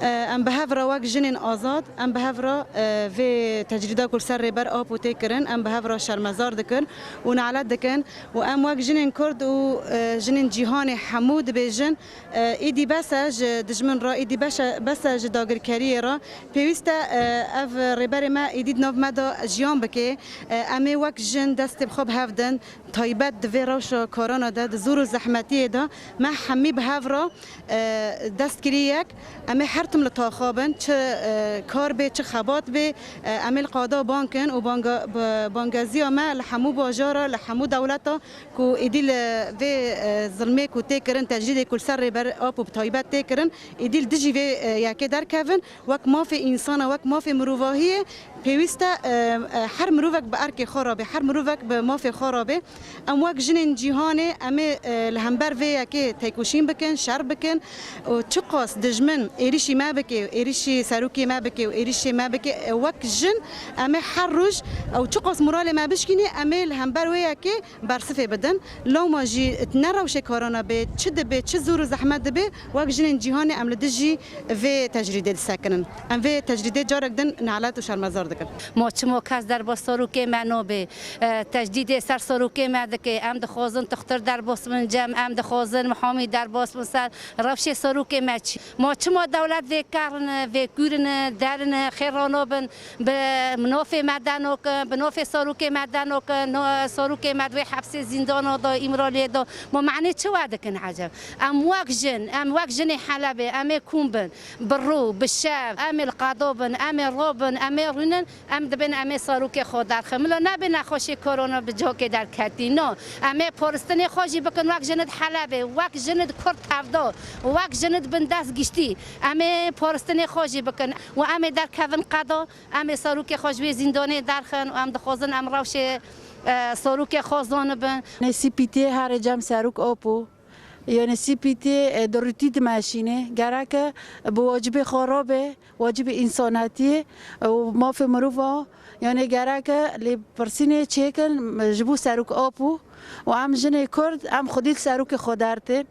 ام بهفرا وک جنین آزاد ام بهفرا في تجريدا كل سر بر آب و تکرن ام بهفرا شرمزار دکن و نعلت دکن و ام وک جنین کرد و جنین جهان حمود بیجن ایدی بسج دجمن را ایدی بسج داگر کری را پیوسته اف ربر ما ایدید نو مدا جیان بکه امی وک جن دست بخوب هفدن تایبت دوی روش کارانا ده زور و زحمتی ده ما حمی بهفرا دست کریک امی هرتم لطاخابن چه کار به چه خبات به امی القادا بانکن و بانگازی ما لحمو باجارا لحمو دولتا کو ایدیل و ظلمه کو تکرن تجدید کل سر بر آب و تایبت تکرن ایدیل دجی و یکی در کفن وک ما في انسان وک ما في مروواهی پیوسته هر مروفك بارك خرابه هر مروفك بمافي خرابه ام وك جنين جهاني امي الهمبر في كي تيكوشين بكن شر بكن وتشقص دجمن ايريشي ما بكي ايريشي ساروكي ما بكي وايريشي ما بكي وك جن امي حرج او تشقص مورالي ما بشكني امي الهمبر ويا كي برصفه بدن لو ما جي تنرا وش كورونا به تشد به تشزور زحمت به وك جنين جهاني ام لدجي في تجريد السكن ام في تجريد جارك دن نعلات وشرمزار ما چما کس در با سروک منو به تجدید سر سروک مدک ام دخوازن تختر در باسمن جمع ام دخوازن محامی در باسمن سر رفش سروک مچ ما چما دولت و کارن و کورن درن خیرانو بن به منافع مدنو که منافع سروک مدنو که نو سروک مدوی حبس زندان دا امرالی دا ما معنی چه وعده کن عجب ام وقت جن حلبه ام کومبن برو بالشاب ام القضابن ام روبن ام رونن ام دبن ام ساروک خود در خملا نبین خوشی کرونا به جا که در کتی نه ام پرستنی خوشی بکن وقت جند حلبه وقت جند کرد هفدا وقت جند بن دست گشتی ام پرستنی خوشی بکن و ام در کون قدا ام ساروک خوش به زندانی درخن و ام دخوازن ام روش ساروک خوازان بن نسیپیتی هر جام ساروک آپو یا نسیپیتی دروتید ماشینه گرک به واجب خرابه واجب انسانیتی و ما في مروفا یعنی گرک لی پرسینه چیکن جبو ساروک آپو و ام جنه کرد ام خودی ساروک خودارتن